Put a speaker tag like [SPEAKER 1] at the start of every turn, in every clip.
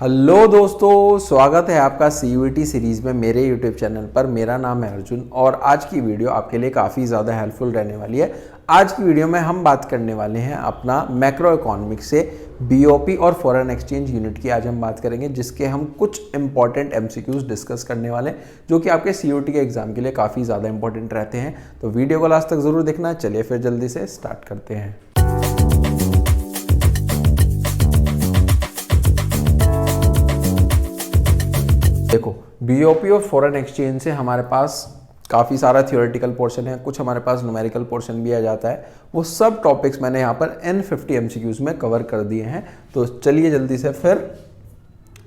[SPEAKER 1] Hello दोस्तों, स्वागत है आपका CUET सीरीज़ में मेरे YouTube चैनल पर। मेरा नाम है अर्जुन और आज की वीडियो आपके लिए काफ़ी ज़्यादा हेल्पफुल रहने वाली है। आज की वीडियो में हम बात करने वाले हैं अपना मैक्रो इकोनॉमिक्स से BOP और फॉरेन एक्सचेंज यूनिट की आज हम बात करेंगे, जिसके हम कुछ इंपॉर्टेंट MCQs डिस्कस करने वाले हैं जो कि आपके CUET के एग्जाम के लिए काफ़ी ज़्यादा इंपॉर्टेंट रहते हैं। तो वीडियो को लास्ट तक ज़रूर देखना। चलिए फिर जल्दी से स्टार्ट करते हैं। देखो, BOP और फॉरेन एक्सचेंज से हमारे पास काफ़ी सारा थियोरेटिकल पोर्शन है, कुछ हमारे पास न्यूमेरिकल पोर्शन भी आ जाता है। वो सब टॉपिक्स मैंने यहाँ पर N50 MCQs में कवर कर दिए हैं। तो चलिए जल्दी से फिर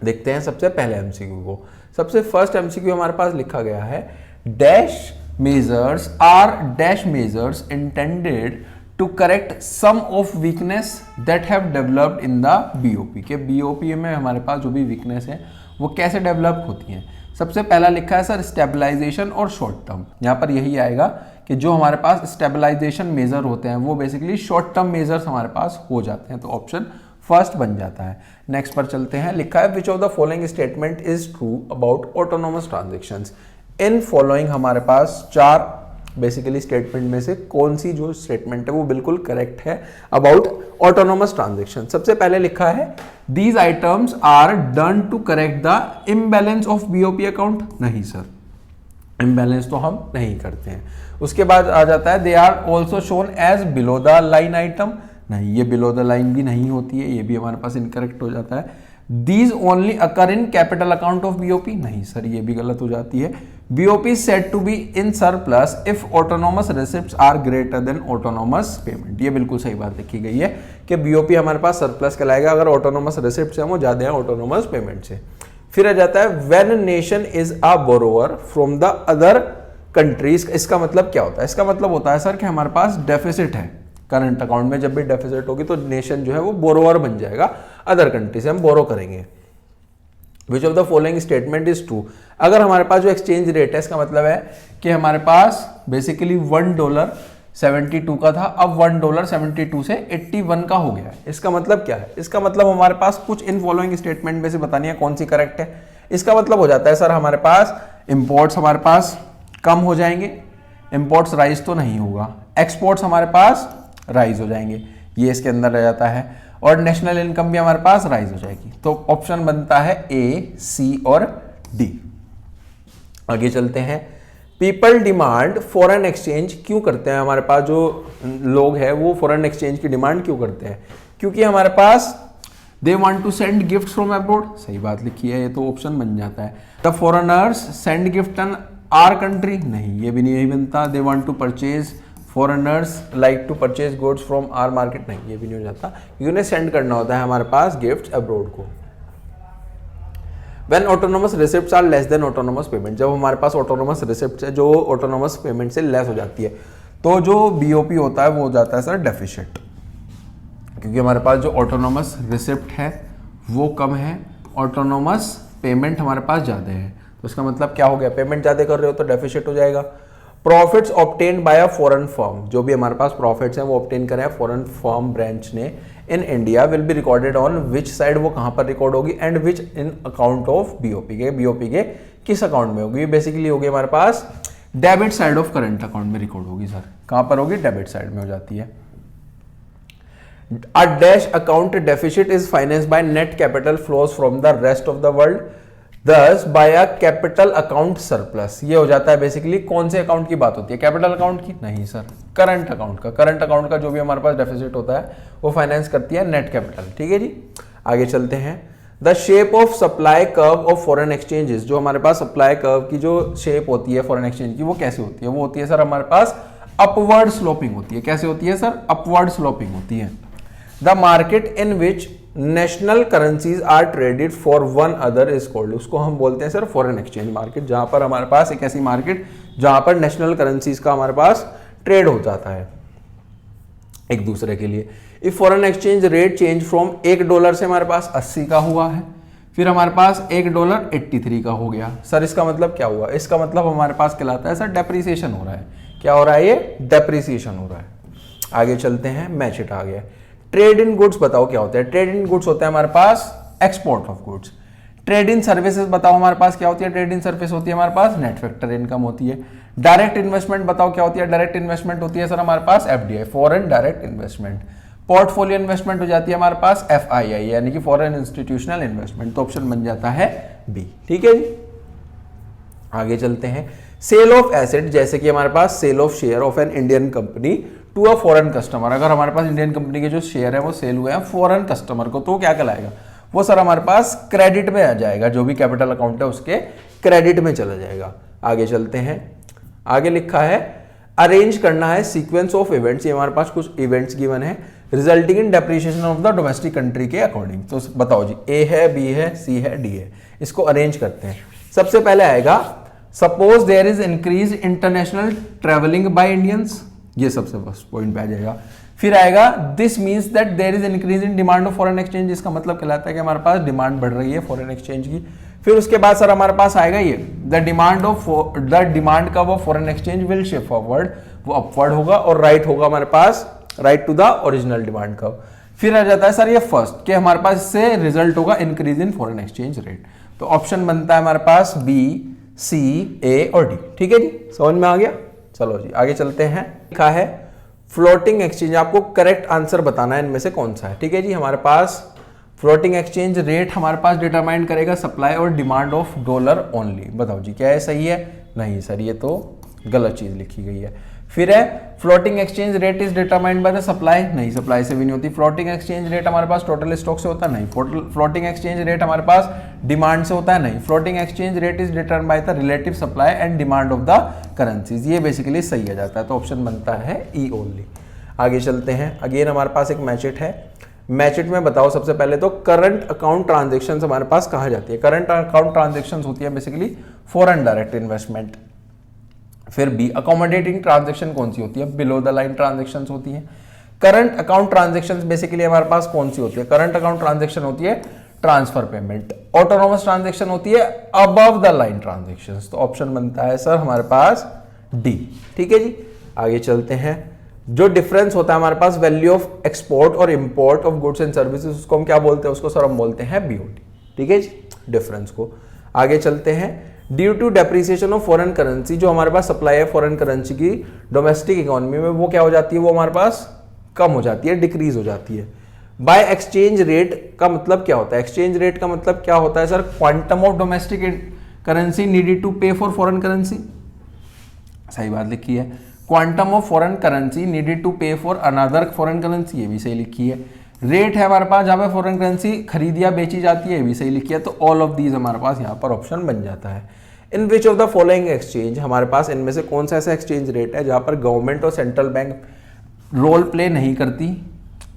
[SPEAKER 1] देखते हैं सबसे पहले MCQ को। सबसे फर्स्ट MCQ हमारे पास लिखा गया है, dash measures are dash measures intended to correct some of weakness that have developed in the BOP। के BOP में हमारे पास जो भी वीकनेस है वो कैसे डेवलप होती हैं। सबसे पहला लिखा है सर स्टेबलाइजेशन और शॉर्ट टर्म। यहाँ पर यही आएगा कि जो हमारे पास स्टेबलाइजेशन मेजर होते हैं वो बेसिकली शॉर्ट टर्म मेजर्स हमारे पास हो जाते हैं। तो ऑप्शन फर्स्ट बन जाता है। नेक्स्ट पर चलते हैं। लिखा है विच of the following statement is true about autonomous transactions. In following हमारे पास चार बेसिकली स्टेटमेंट में से कौन सी जो स्टेटमेंट है वो बिल्कुल करेक्ट है अबाउट ऑटोनोमस ट्रांजेक्शन। सबसे पहले लिखा है these items are done to correct the imbalance of BOP account. नहीं सर, इम्बैलेंस तो हम नहीं करते हैं। उसके बाद आ जाता है they are also shown as below the line item. नहीं, ये बिलो द लाइन भी नहीं होती है, ये भी हमारे पास इनकरेक्ट हो जाता है। These only occur in capital account of BOP। नहीं सर, ये भी गलत हो जाती है। BOP is said to be in surplus if autonomous receipts are greater than autonomous payment। ये बिल्कुल सही बात लिखी गई है कि BOP हमारे पास सरप्लस कहलाएगा अगर ऑटोनोमस रिसिप्ट्स हैं वो ज्यादा हैं ऑटोनोमस पेमेंट से। फिर आ जाता है when nation is a borrower from the other countries। इसका मतलब क्या होता है? इसका मतलब होता है सर कि हमारे पास डेफिसिट है करंट अकाउंट में। जब भी डेफिसिट होगी तो नेशन जो है वो बोरोवर बन जाएगा, अदर कंट्री से हम बोरो करेंगे। विच of the following statement is true. अगर हमारे पास जो एक्सचेंज रेट है इसका मतलब है कि हमारे पास बेसिकली $1.72 का था, अब $1.72 से 81 का हो गया है। इसका मतलब क्या है? इसका मतलब हमारे पास कुछ इन फॉलोइंग स्टेटमेंट में से बतानी है कौन सी करेक्ट है। इसका मतलब हो जाता है सर हमारे पास इंपोर्ट्स हमारे पास कम हो जाएंगे, इंपोर्ट्स राइज तो नहीं होगा, एक्सपोर्ट्स हमारे पास राइज हो जाएंगे, ये इसके अंदर रह जाता है, और नेशनल इनकम भी हमारे पास राइज हो जाएगी। तो ऑप्शन बनता है A, C और D। आगे चलते हैं। पीपल डिमांड फॉरेन एक्सचेंज क्यों करते हैं? हमारे पास जो लोग हैं वो फॉरेन एक्सचेंज की डिमांड क्यों करते हैं? क्योंकि हमारे पास they want to send gift from abroad. सही बात लिखी है, ये तो ऑप्शन बन जाता है। The foreigners send gift in our country. नहीं, ये भी नहीं बनता। They want to purchase foreigners like to purchase goods from our market. नहीं, ये भी नहीं हो जाता क्योंकि उन्हें सेंड करना होता है हमारे पास गिफ्ट अब्रॉड को। When autonomous receipts are less than autonomous payment। जब हमारे पास autonomous receipts है जो autonomous payment से लेस हो जाती है तो जो BOP होता है वो हो जाता है सर डेफिसिट, क्योंकि हमारे पास जो autonomous receipt है वो कम है, autonomous payment हमारे पास ज़्यादा है। तो इसका मतलब क्या हो गया? पेमेंट ज़्यादा कर रहे हो तो डेफिसिट हो जाएगा। Profits obtained by a foreign firm. जो भी हमारे पास प्रॉफिट्स हैं वो ऑब्टेन करें फॉरेन फर्म ब्रांच ने in India will be recorded on which side, वो कहां पर रिकॉर्ड होगी, and which in account of BOP के, BOP के किस अकाउंट में होगी? बेसिकली होगी हमारे पास debit side of current account में रिकॉर्ड होगी। सर कहां पर होगी? डेबिट साइड में हो जाती है। A dash account deficit is financed by net capital flows from the rest of the world thus by a capital account surplus. ये हो जाता है बेसिकली कौन से अकाउंट की बात होती है? कैपिटल अकाउंट की? नहीं सर, करंट अकाउंट का। करंट अकाउंट का जो भी हमारे पास डेफिसिट होता है वो फाइनेंस करती है नेट कैपिटल। ठीक है जी, आगे चलते हैं। The shape of supply curve of foreign exchanges. जो हमारे पास सप्लाई कर्व की जो शेप होती है फॉरेन एक्सचेंज की वो कैसे होती है? वो होती है सर हमारे पास अपवर्ड स्लोपिंग होती है। कैसे होती है सर? अपवर्ड स्लोपिंग होती है। The market in which national currencies are traded for one other is called. उसको हम बोलते हैं सर फॉरेन एक्सचेंज मार्केट, जहां पर हमारे पास एक ऐसी मार्केट जहां पर नेशनल करेंसीज का हमारे पास ट्रेड हो जाता है एक दूसरे के लिए। If foreign exchange rate change from $1 से हमारे पास 80 का हुआ है, फिर हमारे पास $1.83 का हो गया। सर इसका मतलब क्या हुआ? इसका मतलब हमारे पास कहलाता है सर डेप्रिसिएशन हो रहा है। क्या हो रहा है? ये डेप्रिसिएशन हो रहा है। आगे चलते हैं। मैच इट आ गया। ट्रेड इन गुड्स बताओ क्या होता है? ट्रेड इन गुड्स होता है हमारे पास export of goods. Trade in services बताओ हमारे पास क्या होती है, ट्रेड इन सर्विस होती है हमारे पास नेट फैक्टर इनकम होती है। डायरेक्ट इन्वेस्टमेंट बताओ क्या होती है, डायरेक्ट इन्वेस्टमेंट होती है सर हमारे पास FDI, foreign direct investment. Portfolio investment हो जाती है हमारे पास एफआईआई यानी कि फॉरेन इंस्टीट्यूशनल इन्वेस्टमेंट, तो ऑप्शन बन जाता है बी। ठीक है जी, आगे चलते हैं। सेल ऑफ एसेट, जैसे कि हमारे पास sale of share of an Indian company to a foreign customer, अगर हमारे पास इंडियन कंपनी के जो शेयर है वो सेल हुए हैं फॉरेन कस्टमर को, तो क्या कहलाएगा, वो सर हमारे पास क्रेडिट में आ जाएगा, जो भी कैपिटल अकाउंट है उसके क्रेडिट में चला जाएगा। आगे चलते हैं, आगे लिखा है अरेंज करना है सीक्वेंस ऑफ इवेंट्स, ये हमारे पास कुछ इवेंट्स गिवन है resulting in depreciation of the domestic country के अकॉर्डिंग। तो बताओ जी, ए है, बी है, सी है, डी है, इसको अरेंज करते हैं। सबसे पहले आएगा suppose there is increase international travelling by Indians, ये सबसे फर्स्ट पॉइंट पे आ जाएगा। फिर आएगा this means that there is increase in demand of foreign exchange, इसका मतलब कहलाता है कि हमारे पास डिमांड बढ़ रही है फॉरेन एक्सचेंज की। फिर उसके बाद सर हमारे पास आएगा ये द डिमांड का वो foreign exchange will shift forward, वो अपवर्ड होगा और राइट होगा हमारे पास right to the original demand का। फिर आ जाता है सर ये फर्स्ट कि हमारे पास इससे रिजल्ट होगा increase in foreign exchange rate, तो ऑप्शन बनता है हमारे पास बी, सी, ए और डी। ठीक है जी, समझ में आ गया। चलो जी आगे चलते हैं। लिखा है फ्लोटिंग एक्सचेंज, आपको करेक्ट आंसर बताना है इनमें से कौन सा है। ठीक है जी, हमारे पास फ्लोटिंग एक्सचेंज रेट हमारे पास डिटरमाइन करेगा सप्लाई और डिमांड ऑफ डॉलर ओनली। बताओ जी क्या है, सही है? नहीं सर, ये तो गलत चीज लिखी गई है। फिर है floating exchange rate is determined by the supply, नहीं सप्लाई से भी नहीं होती। फ्लोटिंग एक्सचेंज रेट हमारे पास टोटल स्टॉक से होता है, नहीं। फ्लोटिंग एक्सचेंज रेट हमारे पास डिमांड से होता है, नहीं। Floating exchange rate is determined by the relative supply and demand of the currencies, ये बेसिकली सही आ जाता है, तो ऑप्शन बनता है ई ओनली। आगे चलते हैं, अगेन हमारे पास एक मैचेट है। मैचेट में बताओ सबसे पहले तो करंट अकाउंट ट्रांजेक्शन हमारे पास कहा जाती है। करंट अकाउंट ट्रांजेक्शन होती है बेसिकली फॉरेन डायरेक्ट इन्वेस्टमेंट। फिर बी अकोमोडेटिंग ट्रांजेक्शन कौन सी होती है, बिलो द लाइन ट्रांजेक्शन होती है। करंट अकाउंट ट्रांजेक्शन बेसिकली हमारे पास कौन सी होती है, करंट अकाउंट ट्रांजेक्शन होती है ट्रांसफर पेमेंट। ऑटोनोमस ट्रांजेक्शन होती है अबव द लाइन ट्रांजेक्शन, तो ऑप्शन बनता है सर हमारे पास डी। ठीक है जी, आगे चलते हैं। जो डिफरेंस होता है हमारे पास वैल्यू ऑफ एक्सपोर्ट और import of goods and services, उसको हम क्या बोलते हैं, उसको सर हम बोलते हैं बीओटी। ठीक है जी, डिफरेंस को। आगे चलते हैं, due to depreciation of foreign currency, जो हमारे पास सप्लाई है फॉरेन करेंसी की डोमेस्टिक इकोनॉमी में, वो क्या हो जाती है, वो हमारे पास कम हो जाती है, डिक्रीज हो जाती है। बाय एक्सचेंज रेट का मतलब क्या होता है, एक्सचेंज रेट का मतलब क्या होता है sir, quantum of domestic currency needed to pay for foreign currency, सही बात लिखी है। Quantum of foreign currency needed to pay for another foreign currency, ये भी सही लिखी है। रेट है हमारे पास जहां पे फॉरेन करेंसी खरीदी या बेची जाती है, ये भी सही लिखी है, तो ऑल ऑफ दीज हमारे पास यहाँ पर ऑप्शन बन जाता है। In which of the following exchange, हमारे पास इनमें से कौन सा ऐसा एक्सचेंज रेट है जहां पर गवर्नमेंट और सेंट्रल बैंक रोल प्ले नहीं करती,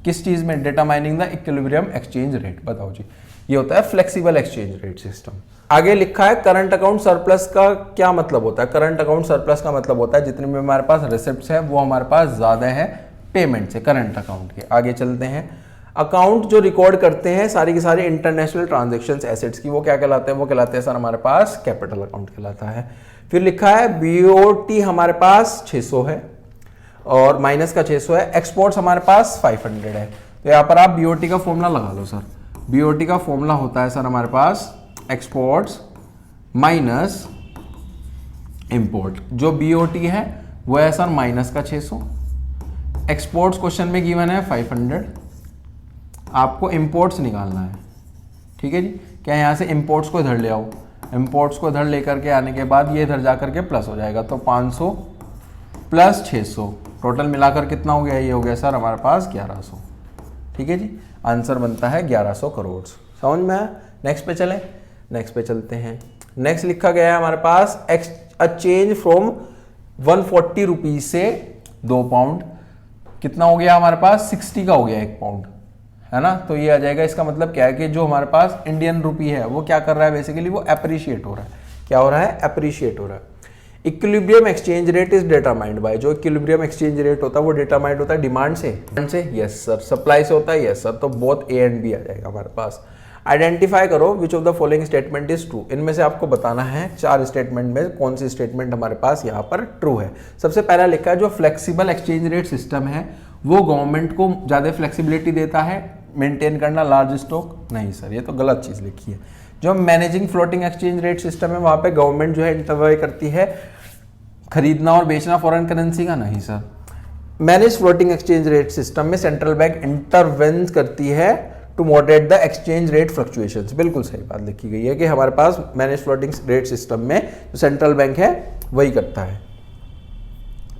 [SPEAKER 1] किस चीज में, determining the equilibrium exchange rate. बताओ जी, ये होता है फ्लेक्सिबल एक्सचेंज रेट सिस्टम। आगे लिखा है करंट अकाउंट सरप्लस का क्या मतलब होता है, करंट अकाउंट सरप्लस का मतलब होता है जितने भी हमारे पास रिसिप्ट्स है वो हमारे पास ज्यादा है पेमेंट से, करंट अकाउंट के। आगे चलते हैं, अकाउंट जो रिकॉर्ड करते हैं सारी की सारी इंटरनेशनल ट्रांजैक्शंस एसेट्स की, वो क्या कहलाते हैं, वो कहलाते हैं सर हमारे पास कैपिटल अकाउंट कहलाता है। फिर लिखा है बीओटी हमारे पास 600 है और माइनस का 600 है, एक्सपोर्ट्स हमारे पास 500 है। तो यहाँ पर आप बीओटी का फॉर्मूला लगा लो सर, बीओटी का फॉर्मूला होता है सर हमारे पास एक्सपोर्ट्स माइनस इंपोर्ट। जो बीओटी है वो है सर माइनस का 600, एक्सपोर्ट्स क्वेश्चन में गिवन है 500, आपको इंपोर्ट्स निकालना है। ठीक है जी, क्या यहाँ से इंपोर्ट्स को इधर ले आओ, इंपोर्ट्स को इधर लेकर के आने के बाद ये इधर जाकर के प्लस हो जाएगा, तो 500 प्लस 600 टोटल मिलाकर कितना हो गया, ये हो गया सर हमारे पास 1100। ठीक है जी, आंसर बनता है 1100 करोड़। समझ में आया? नेक्स्ट पे चलें, नेक्स्ट पे चलते हैं। नेक्स्ट लिखा गया है हमारे पास अ चेंज फ्रॉम 140 रुपीज से 2 पाउंड, कितना हो गया हमारे पास 60 का हो गया 1 पाउंड, है ना। तो ये आ जाएगा, इसका मतलब क्या है कि जो हमारे पास इंडियन रुपी है वो क्या कर रहा है, बेसिकली वो एप्रिशिएट हो रहा है। क्या हो रहा है, एप्रिशिएट हो रहा है। Equilibrium exchange rate is determined by, जो इक्विलिब्रियम एक्सचेंज रेट होता है वो डिटरमाइंड होता है डिमांड से, यस सर। सप्लाई से होता है, यस सर। तो बोथ ए एंड बी आ जाएगा हमारे पास। आइडेंटिफाई करो विच of the following statement is true, इनमें से आपको बताना है 4 स्टेटमेंट में कौन सी स्टेटमेंट हमारे पास यहाँ पर ट्रू है। सबसे पहला लिखा है जो फ्लेक्सिबल एक्सचेंज रेट सिस्टम है वो गवर्नमेंट को ज्यादा फ्लेक्सिबिलिटी देता है मेंटेन करना लार्ज स्टॉक, नहीं सर ये तो गलत चीज लिखी है। जो managing floating exchange rate system है वहां पे गवर्नमेंट जो है इंटरवेन करती है खरीदना और बेचना फॉरेन करेंसी का? नहीं sir. Manage floating exchange rate system में सेंट्रल बैंक इंटरवेन करती है to moderate the exchange rate fluctuations. बिल्कुल सही बात लिखी गई है कि हमारे पास मैनेज फ्लोटिंग रेट सिस्टम में जो सेंट्रल बैंक है वही करता है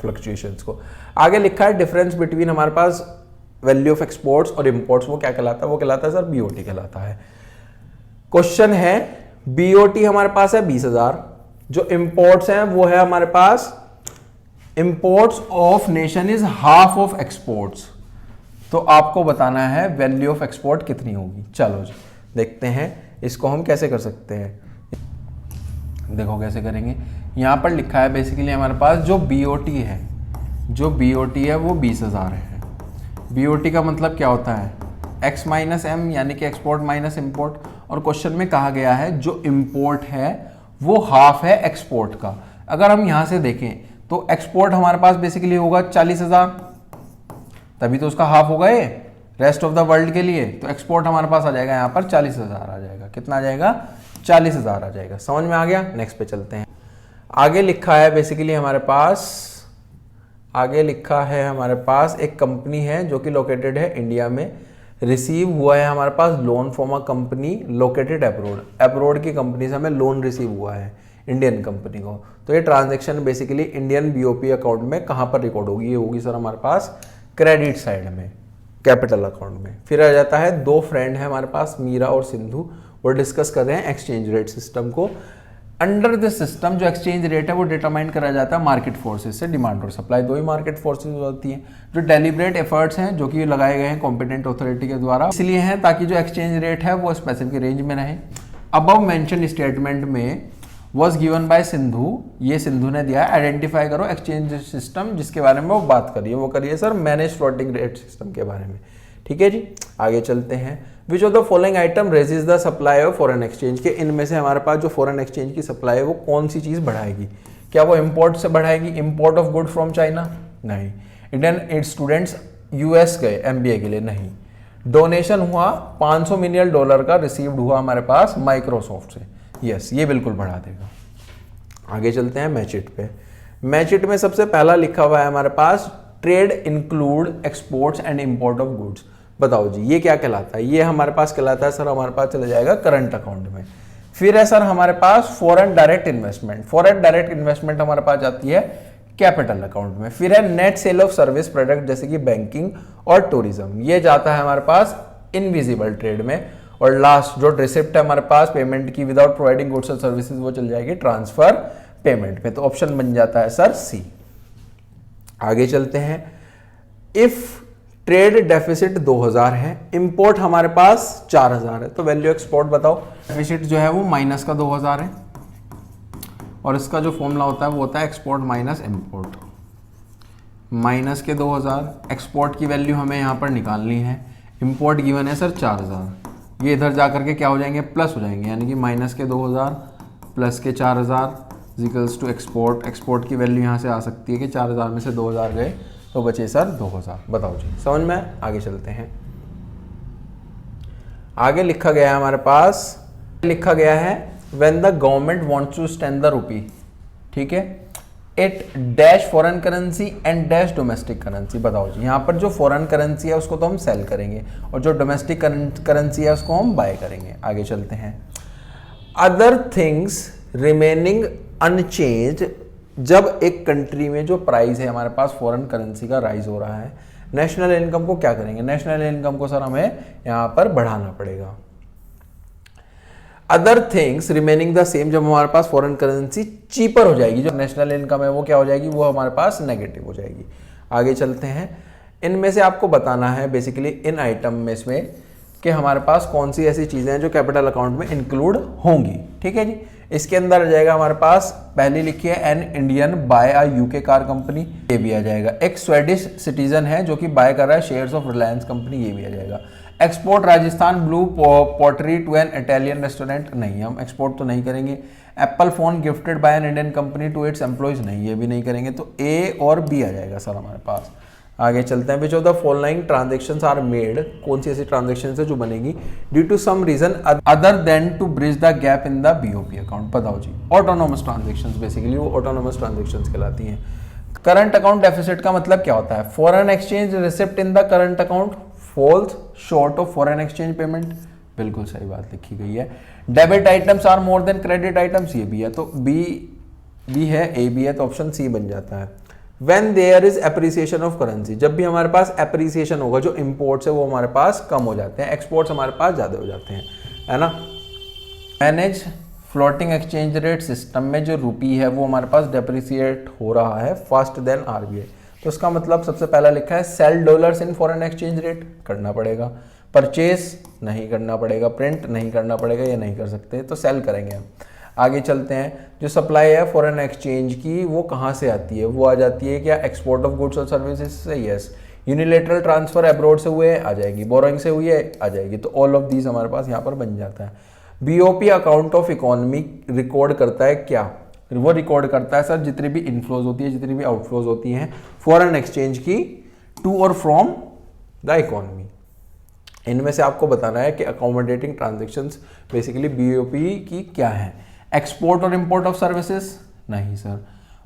[SPEAKER 1] फ्लक्चुएशंस को। आगे लिखा है डिफरेंस बिटवीन हमारे पास वैल्यू ऑफ एक्सपोर्ट्स और इंपोर्ट्स, वो क्या कहलाता है? वो कहलाता है सर बीओटी कहलाता है। क्वेश्चन है बीओटी हमारे पास है 20,000, जो इंपोर्ट्स हैं वो है हमारे पास imports of nation is half of exports, तो आपको बताना है वैल्यू ऑफ एक्सपोर्ट कितनी होगी। चलो जी देखते हैं इसको हम कैसे कर सकते हैं। देखो कैसे करेंगे, यहां पर लिखा है बेसिकली हमारे पास जो बीओटी है, जो बीओटी है वो 20,000 है। बीओटी का मतलब क्या होता है? एक्स माइनस एम, यानी कि एक्सपोर्ट माइनस इंपोर्ट। और क्वेश्चन में कहा गया है जो इंपोर्ट है वो हाफ है एक्सपोर्ट का। अगर हम यहां से देखें तो एक्सपोर्ट हमारे पास बेसिकली होगा 40,000, तभी तो उसका हाफ होगा ये रेस्ट ऑफ द वर्ल्ड के लिए। तो एक्सपोर्ट हमारे पास आ जाएगा यहाँ पर 40,000 आ जाएगा। कितना आ जाएगा? 40,000 आ जाएगा। समझ में आ गया? नेक्स्ट पे चलते हैं। आगे लिखा है बेसिकली हमारे पास, आगे लिखा है हमारे पास एक कंपनी है जो कि लोकेटेड है इंडिया में। रिसीव हुआ है हमारे पास loan from a company located abroad. Abroad की कंपनी से हमें लोन रिसीव हुआ है इंडियन कंपनी को। तो ये transaction basically Indian BOP account में कहाँ पर रिकॉर्ड होगी? ये होगी सर हमारे पास क्रेडिट साइड में, कैपिटल अकाउंट में। फिर आ जाता है दो फ्रेंड है हमारे पास, मीरा और सिंधु, वो डिस्कस कर रहे हैं एक्सचेंज रेट सिस्टम को। अंडर दिस सिस्टम जो एक्सचेंज रेट है वो डिटरमाइन करा जाता है मार्केट फोर्सेस से। डिमांड और सप्लाई दो ही मार्केट फोर्सेस होती हैं। जो डेलिब्रेट एफर्ट्स हैं जो कि लगाए गए हैं कॉम्पिटेंट अथॉरिटी के द्वारा, इसलिए हैं ताकि जो एक्सचेंज रेट है वो स्पेसिफिक रेंज में रहे। अबव मेंशन स्टेटमेंट में वॉज गिवन बाय सिंधु, ये सिंधु ने दिया। आइडेंटिफाई करो एक्सचेंज सिस्टम जिसके बारे में वो बात करिए, वो करिए sir manage floating rate system के बारे में। ठीक है जी, आगे चलते हैं। Which of the following item raises the supply of foreign exchange, के इनमें से हमारे पास जो फॉरेन एक्सचेंज की सप्लाई है वो कौन सी चीज बढ़ाएगी? क्या वो इंपोर्ट से बढ़ाएगी? Import of good from China? नहीं। इंडियन स्टूडेंट्स यूएस गए एमबीए के लिए? नहीं। डोनेशन हुआ $500 मिलियन का रिसीव्ड हुआ हमारे पास माइक्रोसॉफ्ट से? यस, ये बिल्कुल बढ़ा देगा। आगे चलते हैं मैचिट पे। मैचिट में सबसे पहला लिखा हुआ है हमारे पास trade include exports and import of goods. बताओ जी ये क्या कहलाता है? ये हमारे पास कहलाता है सर, हमारे पास चला जाएगा करंट अकाउंट में। फिर है सर हमारे पास foreign direct investment. Foreign direct investment हमारे पास जाती है कैपिटल अकाउंट में। फिर है net sale of service product जैसे कि बैंकिंग और टूरिज्म, ये जाता है हमारे पास इनविजिबल ट्रेड में। और लास्ट जो रिसिप्ट है हमारे पास पेमेंट की विदाउट प्रोवाइडिंग गुड्स और सर्विसेज, वो चल जाएगी ट्रांसफर पेमेंट पे। तो ऑप्शन बन जाता है सर सी। आगे चलते हैं। इफ ट्रेड डेफिसिट 2000 है, इंपोर्ट हमारे पास 4000 है, तो वैल्यू एक्सपोर्ट बताओ। डेफिसिट जो है वो माइनस का 2000 है और इसका जो फॉर्मूला होता है वो होता है एक्सपोर्ट माइनस इंपोर्ट। माइनस के 2000, एक्सपोर्ट की वैल्यू हमें यहाँ पर निकालनी है। इंपोर्ट गिवन है सर 4000, ये इधर जाकर के क्या हो जाएंगे? प्लस हो जाएंगे, यानी कि माइनस के 2000 प्लस के 4000 इक्वल्स टू एक्सपोर्ट। एक्सपोर्ट की वैल्यू यहाँ से आ सकती है कि 4000 में से 2000 गए तो बचे सर 2000। बताओ जी समझ में? आगे चलते हैं। आगे लिखा गया है हमारे पास, लिखा गया है when the government wants to stand the rupee, ठीक है, it dash foreign currency and dash domestic currency. बताओ जी यहाँ पर जो फॉरेन करेंसी है उसको तो हम सेल करेंगे और जो डोमेस्टिक करेंसी है उसको हम बाय करेंगे। आगे चलते हैं। अदर थिंग्स रिमेनिंग अनचेंज्ड, जब एक कंट्री में जो प्राइस है हमारे पास फॉरेन करेंसी का राइज हो रहा है, नेशनल इनकम को क्या करेंगे? नेशनल इनकम को सर हमें यहां पर बढ़ाना पड़ेगा। Other things remaining the same, जब हमारे पास फॉरेन करेंसी चीपर हो जाएगी, जो नेशनल इनकम है वो क्या हो जाएगी? वो हमारे पास नेगेटिव हो जाएगी। आगे चलते हैं। इनमें से आपको बताना है बेसिकली इन आइटम में इसमें कि हमारे पास कौन सी ऐसी चीजें हैं जो कैपिटल अकाउंट में इंक्लूड होंगी। ठीक है जी, इसके अंदर आ जाएगा हमारे पास, पहली लिखी है an Indian buy a UK car company, ये भी आ जाएगा। एक स्वेडिश सिटीजन है जो कि बाय कर रहा है शेयर्स ऑफ रिलायंस कंपनी, ये भी आ जाएगा। Export Rajasthan blue pottery to an Italian restaurant, नहीं हम एक्सपोर्ट तो नहीं करेंगे। Apple phone gifted by an Indian company to its employees, नहीं ये भी नहीं करेंगे। तो ए और बी आ जाएगा सर हमारे पास। आगे चलते हैं, which of the following transactions are made, कौन सी ऐसी ट्रांजेक्शन है जो बनेगी due to some reason other than to bridge the gap in the BOP account. बताओ जी, ऑटोनोमस ट्रांजेक्शंस, बेसिकली वो ऑटोनोमस ट्रांजेक्शंस कहलाती हैं। करंट अकाउंट डेफिसिट का मतलब क्या होता है? Foreign exchange receipt in the current account falls short of foreign exchange payment, बिल्कुल सही बात लिखी गई है। Debit items are more than credit items, ये भी है, तो बी है, ए बी है, तो ऑप्शन सी बन जाता है। When there is appreciation of currency, जब भी हमारे पास appreciation होगा, जो imports है वो हमारे पास कम हो जाते हैं, exports हमारे पास ज़्यादा हो जाते हैं, है ना। Manage floating exchange rate system में जो रुपी है वो हमारे पास डेप्रिसिएट हो रहा है फास्ट देन आरबीआई, तो इसका मतलब सबसे पहला लिखा है sell dollars in foreign exchange rate, करना पड़ेगा। परचेज नहीं करना पड़ेगा, प्रिंट नहीं करना पड़ेगा, ये नहीं कर सकते, तो सेल करेंगे हम। आगे चलते हैं, जो सप्लाई है फॉरेन एक्सचेंज की वो कहाँ से आती है? वो आ जाती है क्या एक्सपोर्ट ऑफ गुड्स और सर्विसेज से? यस। यूनिलेटरल ट्रांसफर अब्रॉड से हुए आ जाएगी, बोरोइंग से हुई है आ जाएगी, तो ऑल ऑफ दीज हमारे पास यहाँ पर बन जाता है। BOP account of economy record करता है क्या? वो रिकॉर्ड करता है सर जितनी भी इनफ्लोज होती है, जितनी भी आउटफ्लोज होती हैं फॉरेन एक्सचेंज की टू और फ्रॉम द इकोनॉमी। इनमें से आपको बताना है कि अकोमोडेटिंग ट्रांजेक्शन्स बेसिकली बीओपी की क्या है। एक्सपोर्ट और इंपोर्ट ऑफ सर्विसेज नहीं सर।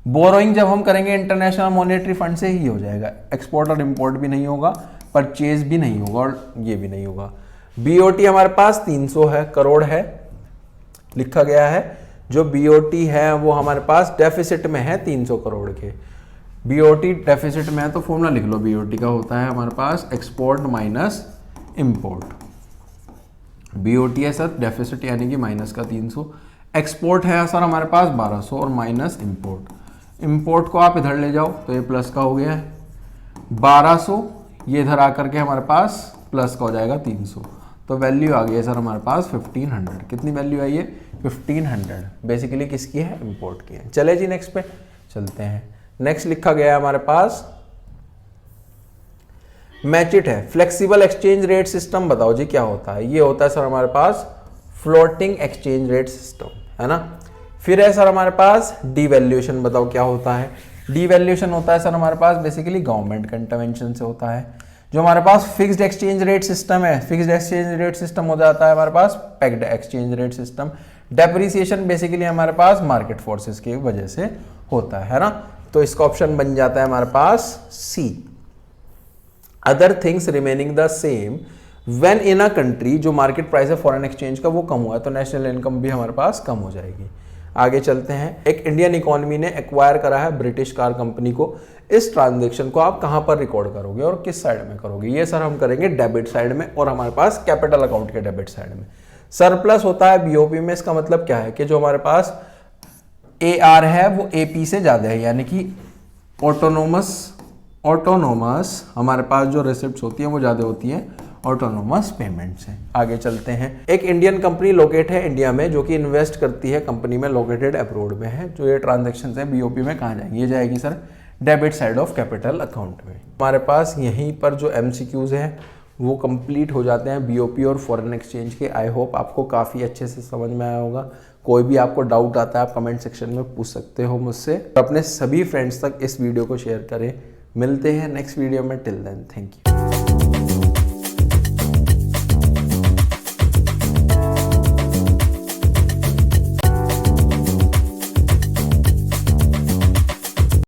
[SPEAKER 1] बोरोइंग जब हम करेंगे इंटरनेशनल मॉनेटरी फंड से ही हो जाएगा, एक्सपोर्ट और इंपोर्ट भी नहीं होगा, परचेज भी नहीं होगा और ये भी नहीं होगा। बीओटी हमारे पास 300 है, करोड़ है, लिखा गया है। जो बीओटी है वो हमारे पास डेफिसिट में है 300 करोड़ के। बीओटी डेफिसिट में है तो फॉर्मूला लिख लो, बीओटी का होता है हमारे पास एक्सपोर्ट माइनस इंपोर्ट। बीओटी है सर डेफिसिट यानी कि माइनस का 300, एक्सपोर्ट है सर हमारे पास 1200 और माइनस इंपोर्ट। इंपोर्ट को आप इधर ले जाओ तो ये प्लस का हो गया है 1200, ये इधर आकर के हमारे पास प्लस का हो जाएगा 300, तो वैल्यू आ गई है सर हमारे पास 1500। कितनी वैल्यू आई है? 1500। बेसिकली किसकी है? इंपोर्ट की है। चले जी नेक्स्ट पे चलते हैं। नेक्स्ट लिखा गया है हमारे पास मैचिट है, फ्लेक्सिबल एक्सचेंज रेट सिस्टम। बताओ जी क्या होता है? ये होता है सर हमारे पास फ्लोटिंग एक्सचेंज रेट सिस्टम, है ना। फिर है सर हमारे पास डीवैल्यूएशन। बताओ क्या होता है? डीवैल्यूएशन होता है सर हमारे पास बेसिकली गवर्नमेंट का इंटरवेंशन से होता है। जो हमारे पास फिक्स्ड एक्सचेंज रेट सिस्टम है, फिक्स्ड एक्सचेंज रेट सिस्टम हो जाता है हमारे पास pegged exchange rate system. Depreciation basically हमारे पास मार्केट फोर्सेस की वजह से होता है ना, तो इसका ऑप्शन बन जाता है हमारे पास C. Other things remaining the same when in a country, जो मार्केट प्राइस है फॉरेन एक्सचेंज का वो कम हुआ है तो नेशनल इनकम भी हमारे पास कम हो जाएगी। आगे चलते हैं। एक इंडियन इकोनॉमी ने एक्वायर करा है ब्रिटिश कार कंपनी को। इस ट्रांजैक्शन को आप कहां पर रिकॉर्ड करोगे और किस साइड में करोगे? ये सर हम करेंगे डेबिट साइड में और हमारे पास कैपिटल अकाउंट के डेबिट साइड में। सरप्लस होता है बीओपी में, इसका मतलब क्या है कि जो हमारे पास एआर है वो एपी से ज्यादा है, यानी कि ऑटोनोमस हमारे पास जो रिसिप्ट्स होती हैं वो ज्यादा होती हैं ऑटोनोमस पेमेंट से। आगे चलते हैं। एक इंडियन कंपनी लोकेट है इंडिया में जो कि इन्वेस्ट करती है कंपनी में लोकेटेड अब्रॉड में है। जो ये ट्रांजैक्शंस है बीओपी में कहाँ जाएंगी? ये जाएगी sir debit side of capital account में। हमारे पास यहीं पर जो एमसीक्यूज हैं वो कंप्लीट हो जाते हैं बीओपी और फॉरेन एक्सचेंज के। आई होप आपको काफ़ी अच्छे से समझ में आया होगा। कोई भी आपको डाउट आता है आप कमेंट सेक्शन में पूछ सकते हो मुझसे। अपने सभी फ्रेंड्स तक इस वीडियो को शेयर करें। मिलते हैं नेक्स्ट वीडियो में। Till then thank you.